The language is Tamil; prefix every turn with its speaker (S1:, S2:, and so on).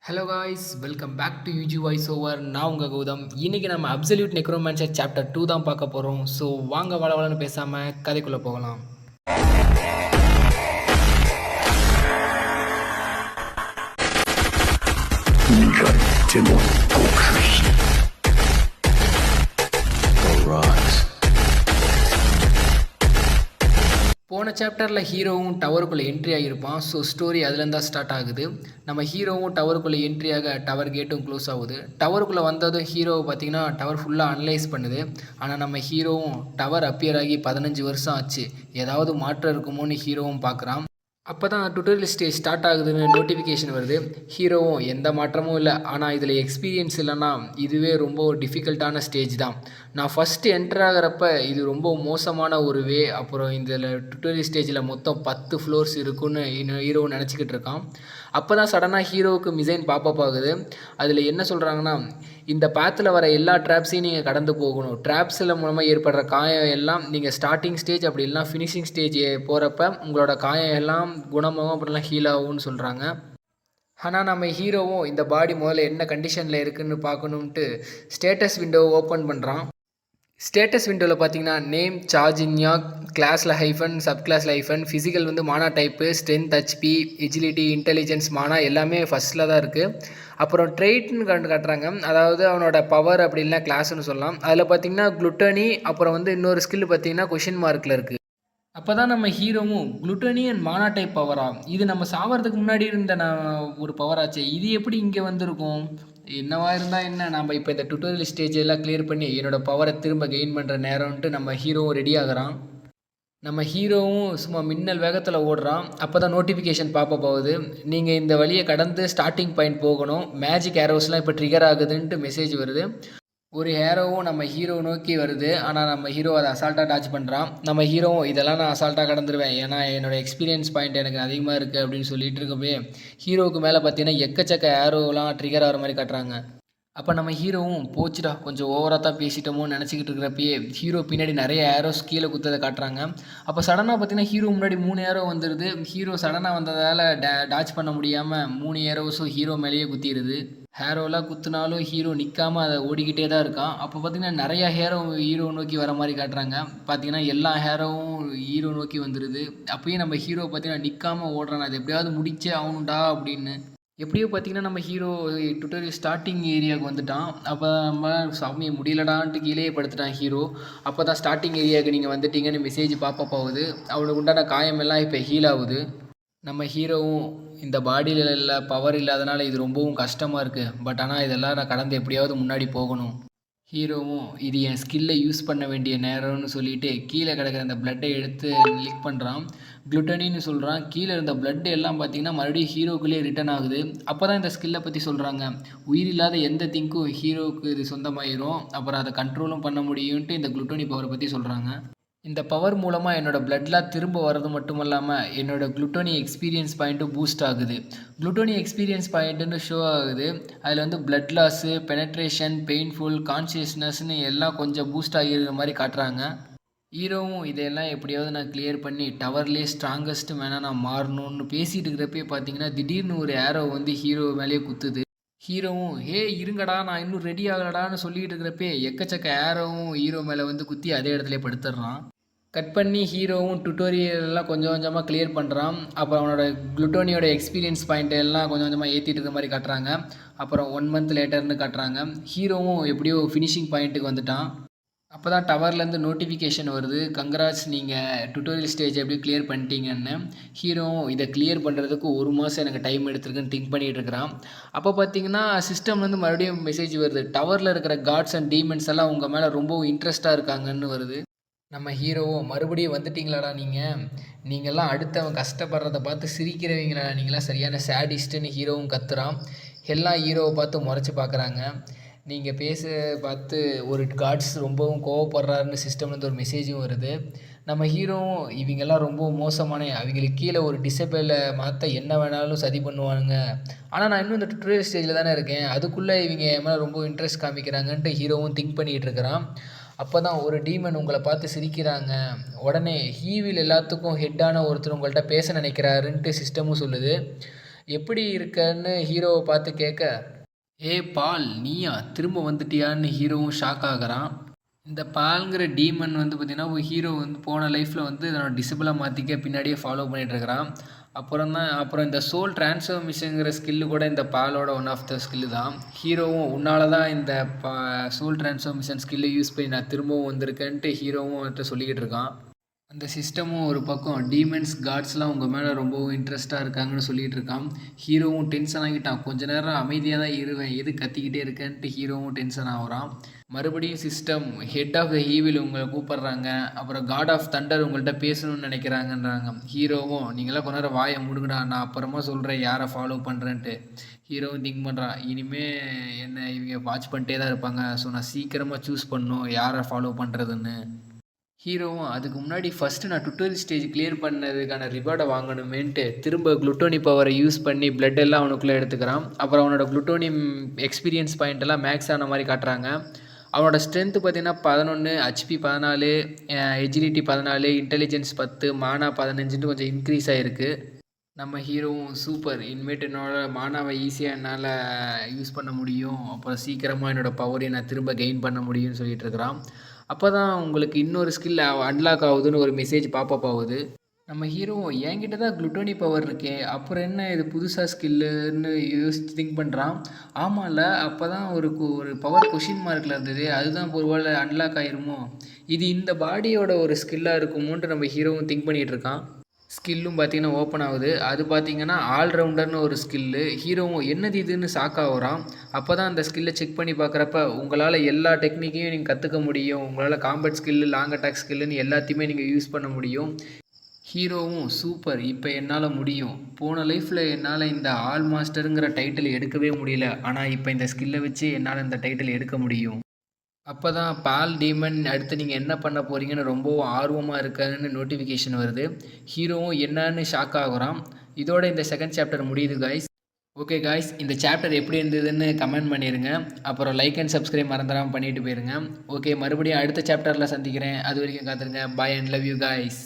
S1: Hello guys welcome back to UG voice over. நான் உங்கள் கௌதம். இன்றைக்கி நம்ம அப்சல்யூட் நெக்ரோமேன்சர் சாப்டர் 2 தான் பார்க்க போகிறோம். ஸோ வாங்க வளவலன்னு பேசாமல் கதைக்குள்ளே போகலாம். போன சாப்டரில் ஹீரோவும் டவருக்குள்ளே என்ட்ரி ஆகியிருப்பான். ஸோ ஸ்டோரி அதுலேருந்து தான் ஸ்டார்ட் ஆகுது. நம்ம ஹீரோவும் டவருக்குள்ளே என்ட்ரியாக டவர் கேட்டும் க்ளோஸ் ஆகுது. டவருக்குள்ளே வந்ததும் ஹீரோவை பார்த்தீங்கன்னா டவர் ஃபுல்லாக அனலைஸ் பண்ணுது. ஆனால் நம்ம ஹீரோவும் டவர் அப்பியர் ஆகி 15 வருஷம் ஆச்சு, ஏதாவது மாற்றம் இருக்குமோன்னு ஹீரோவும் பார்க்குறான். அப்போ தான் டுட்டோரியல் ஸ்டேஜ் ஸ்டார்ட் ஆகுதுன்னு நோட்டிஃபிகேஷன் வருது. ஹீரோவும் எந்த மாற்றமும் இல்லை, ஆனால் இதில் எக்ஸ்பீரியன்ஸ் இல்லைன்னா இதுவே ரொம்ப ஒரு டிஃபிகல்ட்டான ஸ்டேஜ் தான். நான் ஃபஸ்ட்டு என்டர் ஆகிறப்ப இது ரொம்ப மோசமான ஒரு வே. அப்புறம் இதில் டுட்டோரியல் ஸ்டேஜில் மொத்தம் 10 ஃப்ளோர்ஸ் இருக்குன்னு ஹீரோ நினச்சிக்கிட்டு இருக்கான். அப்போ தான் சடனாக ஹீரோவுக்கு மிசைன் பாப்பப் ஆகுது. அதில் என்ன சொல்கிறாங்கன்னா, இந்த பாத்தில் வர எல்லா ட்ராப்ஸையும் நீங்கள் கடந்து போகணும். ட்ராப்ஸில் மூலமாக ஏற்படுற காயம் எல்லாம் நீங்கள் ஸ்டார்டிங் ஸ்டேஜ் அப்படி இல்லைனா ஃபினிஷிங் ஸ்டேஜ் போகிறப்ப உங்களோட காயம் எல்லாம் குணமாகும், அப்படிலாம் ஹீல் ஆகும்னு சொல்கிறாங்க. ஆனால் நம்ம ஹீரோவும் இந்த பாடி முதல்ல என்ன கண்டிஷனில் இருக்குதுன்னு பார்க்கணுன்ட்டு ஸ்டேட்டஸ் விண்டோவை ஓப்பன் பண்ணுறான். ஸ்டேட்டஸ் விண்டோவில் பார்த்தீங்கன்னா நேம், சார்ஜ் இன்யா, கிளாஸில் ஹைஃபன், சப் கிளாஸில் ஹைஃபன், ஃபிசிக்கல் வந்து மானா type, strength HP, agility, intelligence மானா எல்லாமே ஃபஸ்ட்டில் தான் இருக்குது. அப்புறம் ட்ரெயிட்னு காட்டுறாங்க, அதாவது அவனோட பவர் அப்படி இல்லைனா கிளாஸ்னு சொல்லலாம். அதில் பார்த்தீங்கன்னா குளுட்டனி, அப்புறம் வந்து இன்னொரு ஸ்கில் பார்த்தீங்கன்னா கொஷின் மார்க்கில் இருக்குது. அப்போ தான் நம்ம ஹீரோவும் குளுட்டனி அண்ட் மானா டைப் பவரா, இது நம்ம சாவறதுக்கு முன்னாடி இருந்த ஒரு பவராச்சே, இது எப்படி இங்கே வந்திருக்கும்? என்னவா இருந்தால் என்ன, நம்ம இப்போ இந்த டுட்டோரியல் ஸ்டேஜ் எல்லாம் கிளியர் பண்ணி என்னோடய பவரை திரும்ப கெயின் பண்ணுற நேரம்ன்ட்டு நம்ம ஹீரோவும் ரெடி ஆகிறான். நம்ம ஹீரோவும் சும்மா மின்னல் வேகத்தில் ஓடுறான். அப்போ தான் நோட்டிஃபிகேஷன் பாப்பப் ஆகுது. நீங்கள் இந்த வழியை கடந்து ஸ்டார்டிங் பாயிண்ட் போகணும், மேஜிக் ஏரோஸ்லாம் இப்போ ட்ரிகர் ஆகுதுன்ட்டு மெசேஜ் வருது. ஒரு ஏரோவும் நம்ம ஹீரோ நோக்கி வருது. ஆனால் நம்ம ஹீரோ அதை அசால்ட்டாக டாச் பண்ணுறான். நம்ம ஹீரோவும் இதெல்லாம் நான் அசால்ட்டாக கடந்துருவேன், ஏன்னா என்னோடய எக்ஸ்பீரியன்ஸ் பாயிண்ட் எனக்கு அதிகமாக இருக்குது அப்படின்னு சொல்லிட்டு இருக்கப்பே ஹீரோவுக்கு மேலே பார்த்தீங்கன்னா எக்கச்சக்க ஏரோலாம் ட்ரிகர் ஆகிற மாதிரி காட்டுறாங்க. அப்போ நம்ம ஹீரோவும் போச்சுடா கொஞ்சம் ஓவராக தான் பேசிட்டோமோன்னு நினச்சிக்கிட்டு இருக்கிறப்பயே ஹீரோ பின்னாடி நிறைய ஏரோஸ் கீழே குத்ததை காட்டுறாங்க. அப்போ சடனாக பார்த்தீங்கன்னா ஹீரோ முன்னாடி 3 ஏரோ வந்துடுது. ஹீரோ சடனாக வந்ததால் டாச் பண்ண முடியாமல் 3 ஏரோஸும் ஹீரோ மேலேயே குத்திடுது. ஹேரோலாம் குத்துனாலும் ஹீரோ நிற்காமல் அதை ஓடிக்கிட்டே தான் இருக்கான். அப்போ பார்த்தீங்கன்னா நிறையா ஹீரோ நோக்கி வர மாதிரி காட்டுறாங்க. பார்த்தீங்கன்னா எல்லா ஹேரோவும் ஹீரோ நோக்கி வந்துடுது. அப்போயும் நம்ம ஹீரோ பார்த்தீங்கன்னா நிற்காமல் ஓடுறான், அது எப்படியாவது முடிச்சே ஆகணும்டா அப்படின்னு. எப்படியோ பார்த்தீங்கன்னா நம்ம ஹீரோ டுட்டோரியல் ஸ்டார்டிங் ஏரியாவுக்கு வந்துட்டான். அப்போ நம்ம சாமி முடியலடான்ட்டு கீழே படுத்துட்டான் ஹீரோ. அப்போ தான் ஸ்டார்டிங் ஏரியாவுக்கு நீங்கள் வந்துட்டீங்கன்னு மெசேஜ் பாப்பப் ஆகுது. அவனுக்கு உண்டான காயமெல்லாம் இப்போ ஹீல் ஆகுது. நம்ம ஹீரோவும் இந்த பாடியில் பவர் இல்லாதனால இது ரொம்பவும் கஷ்டமாக இருக்குது, பட் ஆனால் இதெல்லாம் நான் கடந்து எப்படியாவது முன்னாடி போகணும். ஹீரோவும் இது என் ஸ்கில்லை யூஸ் பண்ண வேண்டிய நேரம்னு சொல்லிட்டு கீழே கிடக்கிற அந்த பிளட்டை எடுத்து லிக் பண்ணுறான். குளுட்டனின்னு சொல்கிறான். கீழே இருந்த பிளட் எல்லாம் பார்த்தீங்கன்னா மறுபடியும் ஹீரோக்குள்ளேயே ரிட்டர்ன் ஆகுது. அப்போ தான் இந்த ஸ்கில்லை பற்றி சொல்கிறாங்க, உயிர் இல்லாத எந்த திங்க்கும் ஹீரோவுக்கு இது சொந்தமாயிரும், அப்புறம் அதை கண்ட்ரோலும் பண்ண முடியும்ன்ட்டு இந்த குளுட்டனி பவரை பற்றி சொல்கிறாங்க. இந்த பவர் மூலமாக என்னோடய பிளட்லாம் திரும்ப வர்றது மட்டும் இல்லாமல் என்னோடய குளுட்டோனி எக்ஸ்பீரியன்ஸ் பாயிண்ட்டும் பூஸ்ட் ஆகுது. குளுட்டோனி எக்ஸ்பீரியன்ஸ் பாயிண்ட்டுன்னு ஷோ ஆகுது. அதில் வந்து பிளட் லாஸு, பெனட்ரேஷன், பெயின்ஃபுல், கான்ஷியஸ்னஸ்னு எல்லாம் கொஞ்சம் பூஸ்ட் ஆகிருக்கிற மாதிரி காட்டுறாங்க. ஹீரோவும் இதையெல்லாம் எப்படியாவது நான் கிளியர் பண்ணி டவர்லேயே ஸ்ட்ராங்கஸ்ட் மேனாக நான் மாறணும்னு பேசிகிட்டு இருக்கிறப்பே பார்த்தீங்கன்னா திடீர்னு ஒரு ஏரோ வந்து ஹீரோ மேலேயே குத்துது. ஹீரோவும் ஹே இருங்கடா நான் இன்னும் ரெடி ஆகலடான்னு சொல்லிகிட்டு இருக்கிறப்பே எக்கச்சக்க ஏரோவும் ஹீரோ மேலே வந்து குத்தி அதே இடத்துல படுத்துடுறான். கட் பண்ணி ஹீரோவும் டுட்டோரியல்லாம் கொஞ்சம் கொஞ்சமாக கிளியர் பண்ணுறான். அப்புறம் அவனோட குளுட்டோனியோட எக்ஸ்பீரியன்ஸ் பாயிண்ட் எல்லாம் கொஞ்சம் கொஞ்சமாக ஏற்றிட்டு இருக்க மாதிரி காட்டுறாங்க. அப்புறம் 1 மந்த் லேட்டர்னு காட்டுறாங்க. ஹீரோவும் எப்படியோ ஃபினிஷிங் பாயிண்ட்டுக்கு வந்துட்டான். அப்போ தான் டவர்லேருந்து நோட்டிஃபிகேஷன் வருது, கங்க்ராட்ஸ் நீங்கள் டுட்டோரியல் ஸ்டேஜ் எப்படி கிளியர் பண்ணிட்டீங்கன்னு. ஹீரோவும் இதை கிளியர் பண்ணுறதுக்கு 1 மாதம் எனக்கு டைம் எடுத்துருக்குன்னு திங்க் பண்ணிகிட்டு இருக்கிறான். அப்போ பார்த்தீங்கன்னா சிஸ்டம்லேருந்து மறுபடியும் மெசேஜ் வருது, டவரில் இருக்கிற காட்ஸ் அண்ட் டீமன்ஸ் எல்லாம் உங்கள் மேலே ரொம்பவும் இன்ட்ரெஸ்ட்டாக இருக்காங்கன்னு வருது. நம்ம ஹீரோவும் மறுபடியும் வந்துட்டீங்களாடா நீங்கள்லாம் அடுத்தவன் கஷ்டப்படுறத பார்த்து சிரிக்கிறவங்களா, நீங்களாம் சரியான சேடிஸ்ட்டுன்னு ஹீரோவும் கத்துறான். எல்லாம் ஹீரோவை பார்த்து முறைச்சி பார்க்குறாங்க. நீங்கள் பேச பார்த்து ஒரு காட்ஸ் ரொம்பவும் கோவப்படுறாருன்னு சிஸ்டம்லேருந்து ஒரு மெசேஜும் வருது. நம்ம ஹீரோவும் இவங்கெல்லாம் ரொம்ப மோசமான, அவங்களுக்கு கீழே ஒரு டிசபிளை மாற்ற என்ன வேணாலும் சதி பண்ணுவாங்க, ஆனால் நான் இன்னும் இந்த டுட்டோரியல் ஸ்டேஜில் தானே இருக்கேன், அதுக்குள்ளே இவங்க என் மேலே ரொம்ப இன்ட்ரெஸ்ட் காமிக்கிறாங்கன்ட்டு ஹீரோவும் திங்க் பண்ணிகிட்டு இருக்கிறான். அப்போ தான் ஒரு டீமன் உங்களை பார்த்து சிரிக்கிறாங்க. உடனே ஹீவில் எல்லாத்துக்கும் ஹெட்டான ஒருத்தர் உங்கள்கிட்ட பேச நினைக்கிறாருன்ட்டு சிஸ்டமும் சொல்லுது. எப்படி இருக்கன்னு ஹீரோவை பார்த்து கேட்க, "ஏ பால் நீயா திரும்ப வந்துட்டியான்னு?" ஹீரோவும் ஷாக் ஆகுறான். இந்த பால்ங்கிற டீமன் வந்து பார்த்தீங்கன்னா, ஹீரோ வந்து போன லைஃப்பில் வந்து தன்னோட டிசபிளாக மாற்றிக்க பின்னாடியே ஃபாலோ பண்ணிகிட்ருக்கிறான். அப்புறம் இந்த சோல் டிரான்ஸ்ஃபர்மேஷனுங்கிற ஸ்கில்லு கூட இந்த பாலோட ஒன் ஆஃப் த ஸ்கில்லு தான். ஹீரோவும் உன்னால தான் இந்த சோல் டிரான்ஸ்ஃபர்மேஷன் ஸ்கில்லை யூஸ் பண்ணி நான் திரும்பவும் வந்திருக்கேன்ட்டு ஹீரோவும் அவன்கிட்ட சொல்லிக்கிட்டு இருக்கான். அந்த சிஸ்டமும் ஒரு பக்கம் டீமன்ஸ் காட்ஸ்லாம் உங்கள் மேலே ரொம்பவும் இன்ட்ரெஸ்ட்டாக இருக்காங்கன்னு சொல்லிகிட்டு இருக்கான். ஹீரோவும் டென்ஷன் ஆகிட்டான். கொஞ்ச நேரம் அமைதியாக தான் இருவேன், எது கத்திக்கிட்டே இருக்கேன்ட்டு ஹீரோவும் டென்ஷன் ஆகுறான். மறுபடியும் system head of the evil உங்களை கூப்பிட்றாங்க. அப்புறம் காட் ஆஃப் தண்டர் உங்கள்கிட்ட பேசணும்னு நினைக்கிறாங்கன்றாங்க. ஹீரோவும் நீங்களாம் கொஞ்ச நேரம் வாயை முடுங்கடா, நான் அப்புறமா சொல்கிறேன் யாரை ஃபாலோ பண்ணுறேன்ட்டு. ஹீரோவும் திங்க் பண்ணுறான், இனிமேல் என்ன இவங்க வாட்ச் பண்ணிட்டே தான் இருப்பாங்க, ஸோ நான் சீக்கிரமாக சூஸ் பண்ணணும் யாரை ஃபாலோ பண்ணுறதுன்னு. ஹீரோவும் அதுக்கு முன்னாடி ஃபஸ்ட்டு நான் டுட்டோரியல் ஸ்டேஜ் கிளியர் பண்ணதுக்கான ரிவார்டை வாங்கணுமேன்ட்டு திரும்ப குளுட்டோனி பவரை யூஸ் பண்ணி பிளட் எல்லாம் அவனுக்குள்ளே எடுத்துக்கிறான். அப்புறம் அவனோட குளுட்டோனியம் எக்ஸ்பீரியன்ஸ் பாயிண்ட் எல்லாம் மேக்ஸ் ஆன மாதிரி காட்டுறாங்க. அவனோட ஸ்ட்ரென்த்து பார்த்தீங்கன்னா 11, ஹெச்பி 14, எஜிலிட்டி 14, இன்டெலிஜென்ஸ் 10, மானா 15ன்ட்டு கொஞ்சம் இன்க்ரீஸ் ஆகிருக்கு. நம்ம ஹீரோவும் சூப்பர், இனிமேட்டு என்னோட மானாவை ஈஸியாக என்னால் யூஸ் பண்ண முடியும், அப்புறம் சீக்கிரமாக என்னோடய பவரையும் நான் திரும்ப கெயின் பண்ண முடியும்னு சொல்லிட்டு இருக்கிறான். அப்போ தான் உங்களுக்கு இன்னொரு ஸ்கில் அன்லாக் ஆகுதுன்னு ஒரு மெசேஜ் பாப்பப் ஆகுது. நம்ம ஹீரோவும் என்கிட்ட தான் குளுட்டோனி பவர் இருக்கே, அப்புறம் என்ன இது புதுசாக ஸ்கில்லுன்னு யோசிச்சு திங்க் பண்ணுறான். ஆமாம்ல, அப்போ தான் ஒரு பவர் கொஷின் மார்க்கில் இருந்தது, அதுதான் ஒருவேளை அன்லாக் ஆயிருமோ, இது இந்த பாடியோட ஒரு ஸ்கில்லாக இருக்குமோன்ட்டு நம்ம ஹீரோவும் திங்க் பண்ணிகிட்டு இருக்கான். ஸ்கில்லும் பார்த்தீங்கன்னா ஓப்பன் ஆகுது. அது பார்த்தீங்கன்னா ஆல்ரவுண்டர்னு ஒரு ஸ்கில்லு. ஹீரோவும் என்னது இதுன்னு ஷாக் ஆகுறான். அப்போ தான் அந்த ஸ்கில்லை செக் பண்ணி பார்க்குறப்ப உங்களால் எல்லா டெக்னிக்கையும் நீங்கள் கற்றுக்க முடியும், உங்களால் காம்பேட் ஸ்கில்லு, லாங் அட்டாக் ஸ்கில்லுன்னு எல்லாத்தையுமே நீங்கள் யூஸ் பண்ண முடியும். ஹீரோவும் சூப்பர், இப்போ என்னால் முடியும், போன லைஃப்பில் என்னால் இந்த ஆல் மாஸ்டருங்கிற டைட்டில் எடுக்கவே முடியல, ஆனால் இப்போ இந்த ஸ்கில்லை வச்சு என்னால் இந்த டைட்டில் எடுக்க முடியும். அப்போ தான் பால் டீமன் அடுத்து நீங்கள் என்ன பண்ண போகிறீங்கன்னு ரொம்பவும் ஆர்வமாக இருக்காருன்னு நோட்டிஃபிகேஷன் வருது. ஹீரோவும் என்னன்னு ஷாக் ஆகுறான். இதோட இந்த செகண்ட் சாப்டர் முடியுது காய்ஸ். ஓகே காய்ஸ், இந்த சாப்டர் எப்படி இருந்ததுன்னு கமெண்ட் பண்ணிடுங்க. அப்புறம் லைக் அண்ட் சப்ஸ்கிரைப் மறந்துடாமல் பண்ணிட்டு போயிருங்க. ஓகே, மறுபடியும் அடுத்த சாப்டரில் சந்திக்கிறேன். அது வரைக்கும் காத்துருங்க. பாய் அண்ட் லவ் யூ காய்ஸ்.